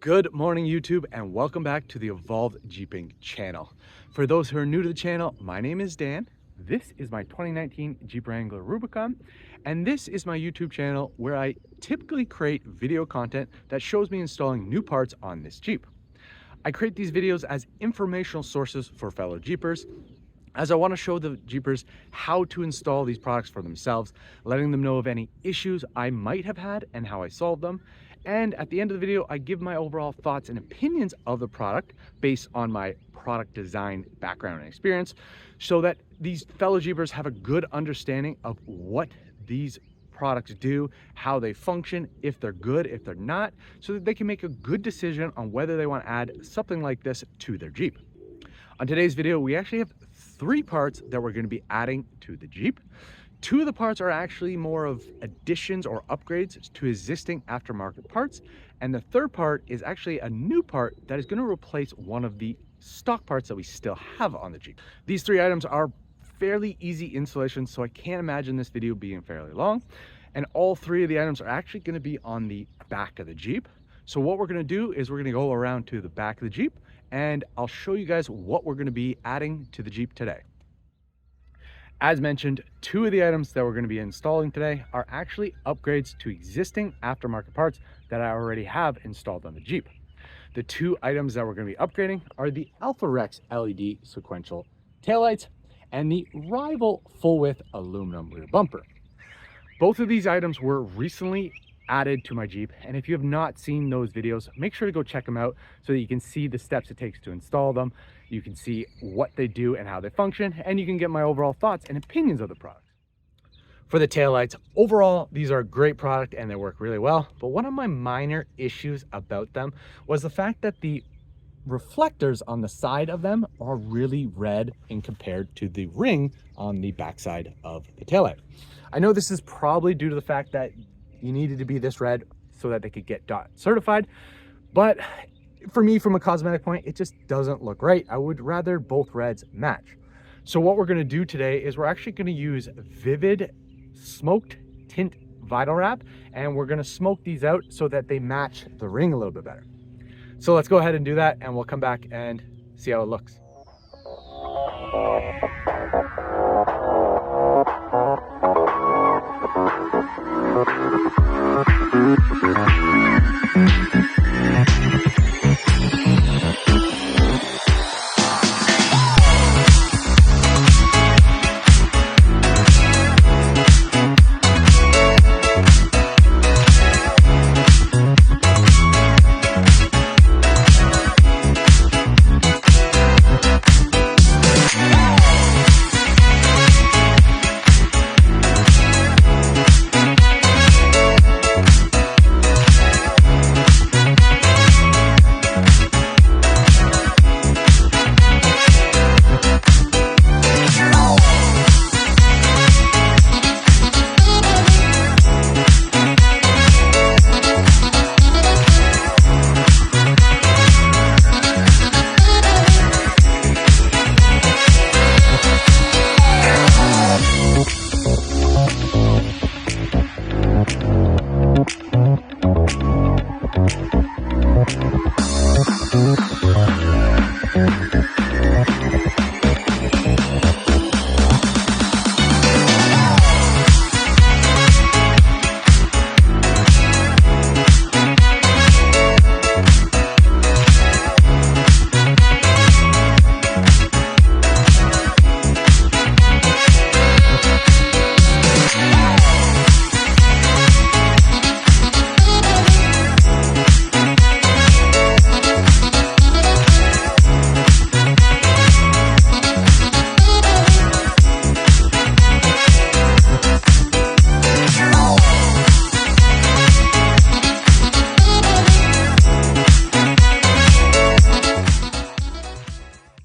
Good morning, YouTube, and welcome back to the EvolvedJeepin channel. For those who are new to the channel, my name is Dan. This is my 2019 Jeep Wrangler Rubicon, and this is my YouTube channel where I typically create video content that shows me installing new parts on this Jeep. I create these videos as informational sources for fellow Jeepers, as I want to show the Jeepers how to install these products for themselves, letting them know of any issues I might have had and how I solved them. And at the end of the video, I give my overall thoughts and opinions of the product based on my product design background and experience, so that these fellow Jeepers have a good understanding of what these products do, how they function, if they're good, if they're not, so that they can make a good decision on whether they want to add something like this to their Jeep. On today's video, we actually have 3 parts that we're going to be adding to the Jeep. 2 of the parts are actually more of additions or upgrades to existing aftermarket parts. And the 3rd part is actually a new part that is going to replace one of the stock parts that we still have on the Jeep. These 3 items are fairly easy installation, so I can't imagine this video being fairly long. And all 3 of the items are actually going to be on the back of the Jeep. So what we're going to do is we're going to go around to the back of the Jeep, and I'll show you guys what we're going to be adding to the Jeep today. As mentioned, 2 of the items that we're going to be installing today are actually upgrades to existing aftermarket parts that I already have installed on the Jeep. The 2 items that we're going to be upgrading are the Alpha Rex LED sequential taillights and the Rival full width aluminum rear bumper. Both of these items were recently added to my Jeep, and if you have not seen those videos, make sure to go check them out so that you can see the steps it takes to install them. You can see what they do and how they function, and you can get my overall thoughts and opinions of the product. For the taillights, overall, these are a great product and they work really well, but one of my minor issues about them was the fact that the reflectors on the side of them are really red in compared to the ring on the backside of the taillight. I know this is probably due to the fact that you needed to be this red so that they could get DOT certified, but for me, from a cosmetic point, it just doesn't look right. I would rather both reds match. So what we're going to do today is we're actually going to use VViVid Smoke Tint Wrap, and we're going to smoke these out so that they match the ring a little bit better. So let's go ahead and do that, and we'll come back and see how it looks.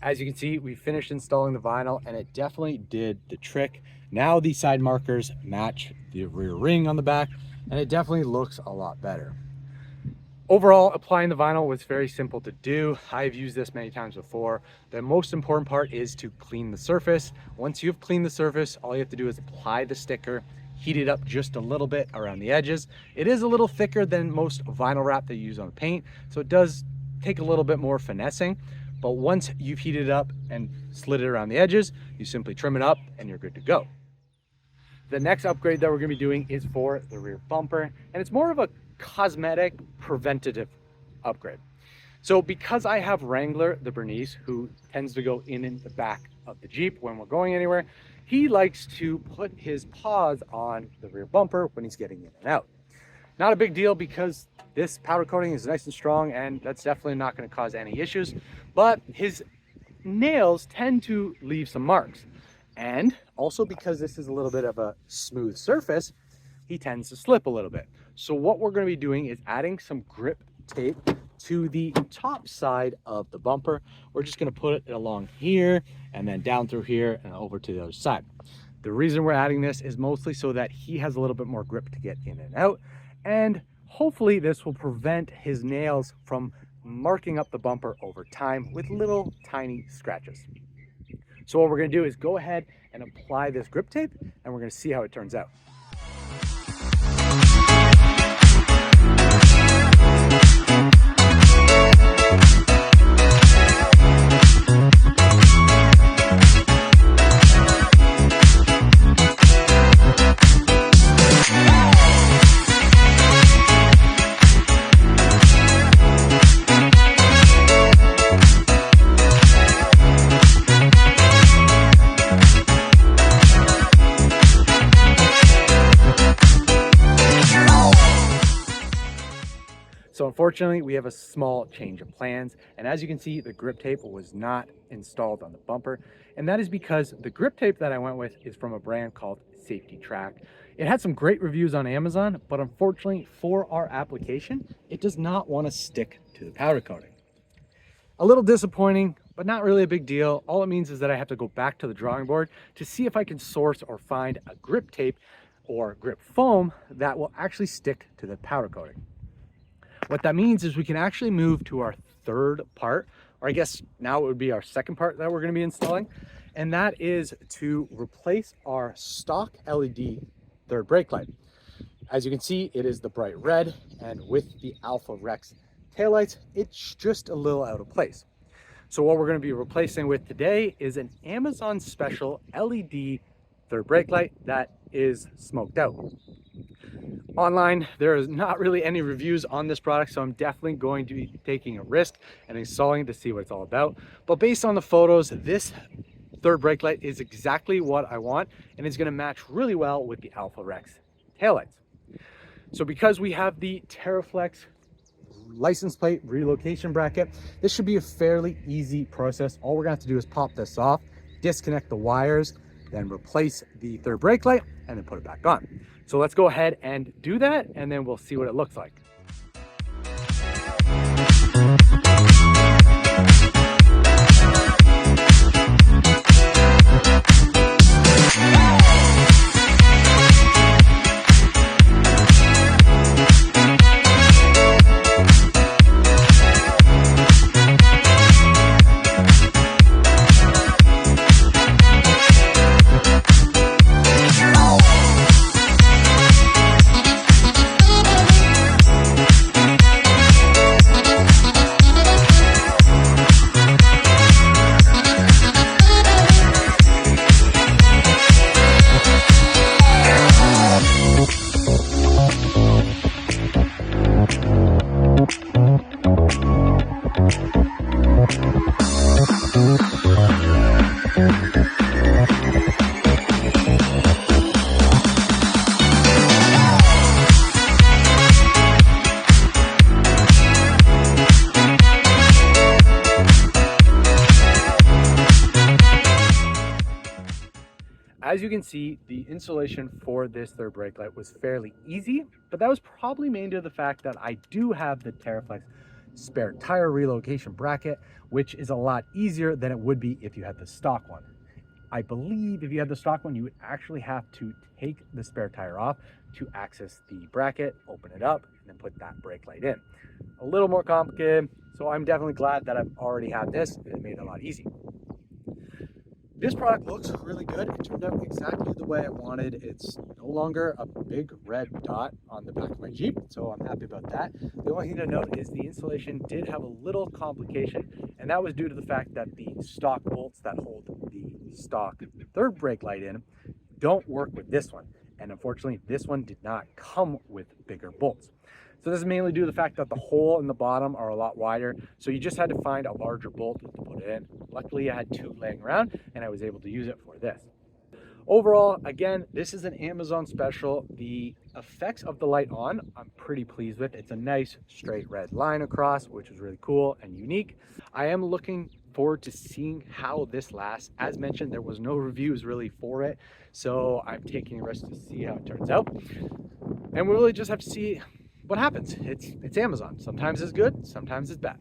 As you can see, we finished installing the vinyl and it definitely did the trick. Now the side markers match the rear ring on the back and it definitely looks a lot better. Overall, applying the vinyl was very simple to do. I've used this many times before. The most important part is to clean the surface. Once you've cleaned the surface, all you have to do is apply the sticker, heat it up just a little bit around the edges. It is a little thicker than most vinyl wrap that you use on paint, so it does take a little bit more finessing. But once you've heated it up and slid it around the edges, you simply trim it up and you're good to go. The next upgrade that we're going to be doing is for the rear bumper, and it's more of a cosmetic preventative upgrade. So because I have Wrangler, the Bernese, who tends to go in the back of the Jeep when we're going anywhere, he likes to put his paws on the rear bumper when he's getting in and out. Not a big deal because this powder coating is nice and strong, and that's definitely not going to cause any issues, but his nails tend to leave some marks. And also because this is a little bit of a smooth surface, he tends to slip a little bit. So what we're going to be doing is adding some grip tape to the top side of the bumper. We're just going to put it along here and then down through here and over to the other side. The reason we're adding this is mostly so that he has a little bit more grip to get in and out, and hopefully this will prevent his nails from marking up the bumper over time with little tiny scratches. So what we're going to do is go ahead and apply this grip tape, and we're going to see how it turns out. So unfortunately, we have a small change of plans, and as you can see, the grip tape was not installed on the bumper, and that is because the grip tape that I went with is from a brand called Safety Track. It had some great reviews on Amazon, but unfortunately for our application, it does not want to stick to the powder coating. A little disappointing, but not really a big deal. All it means is that I have to go back to the drawing board to see if I can source or find a grip tape or grip foam that will actually stick to the powder coating. What that means is we can actually move to our third part, or I guess now it would be our second part that we're going to be installing, and that is to replace our stock LED third brake light. As you can see, it is the bright red, and with the Alpha Rex taillights, it's just a little out of place. So what we're going to be replacing with today is an Amazon special LED third brake light that is smoked out. Online, there is not really any reviews on this product, so I'm definitely going to be taking a risk and installing it to see what it's all about. But based on the photos, this third brake light is exactly what I want, and it's going to match really well with the Alpha Rex taillights. So because we have the TerraFlex license plate relocation bracket, this should be a fairly easy process. All we're going to have to do is pop this off, disconnect the wires, then replace the third brake light, and then put it back on. So let's go ahead and do that, and then we'll see what it looks like. As you can see, the installation for this third brake light was fairly easy, but that was probably mainly due to the fact that I do have the TerraFlex spare tire relocation bracket, which is a lot easier than it would be if you had the stock one. I believe if you had the stock one, you would actually have to take the spare tire off to access the bracket, open it up, and then put that brake light in. A little more complicated, so I'm definitely glad that I've already had this. It made it a lot easier. This product looks really good. It turned out exactly the way I wanted. It's no longer a big red dot on the back of my Jeep, so I'm happy about that. The only thing to note is the installation did have a little complication, and that was due to the fact that the stock bolts that hold the stock third brake light in don't work with this one. And unfortunately, this one did not come with bigger bolts. So this is mainly due to the fact that the hole in the bottom are a lot wider. So you just had to find a larger bolt to put it in. Luckily, I had 2 laying around and I was able to use it for this. Overall, again, this is an Amazon special. The effects of the light on, I'm pretty pleased with. It's a nice straight red line across, which is really cool and unique. I am looking forward to seeing how this lasts. As mentioned, there was no reviews really for it, so I'm taking a risk to see how it turns out. And we really just have to see what happens. It's Amazon. Sometimes it's good, sometimes it's bad.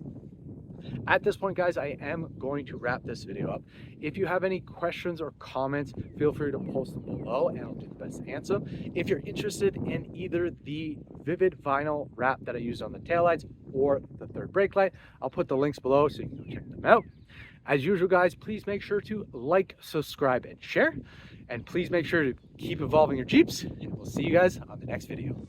At this point, guys, I am going to wrap this video up. If you have any questions or comments, feel free to post them below and I'll do the best to answer them. If you're interested in either the VViVid vinyl wrap that I used on the taillights or the third brake light, I'll put the links below so you can go check them out. As usual, guys, please make sure to like, subscribe, and share. And please make sure to keep evolving your Jeeps, and we'll see you guys on the next video.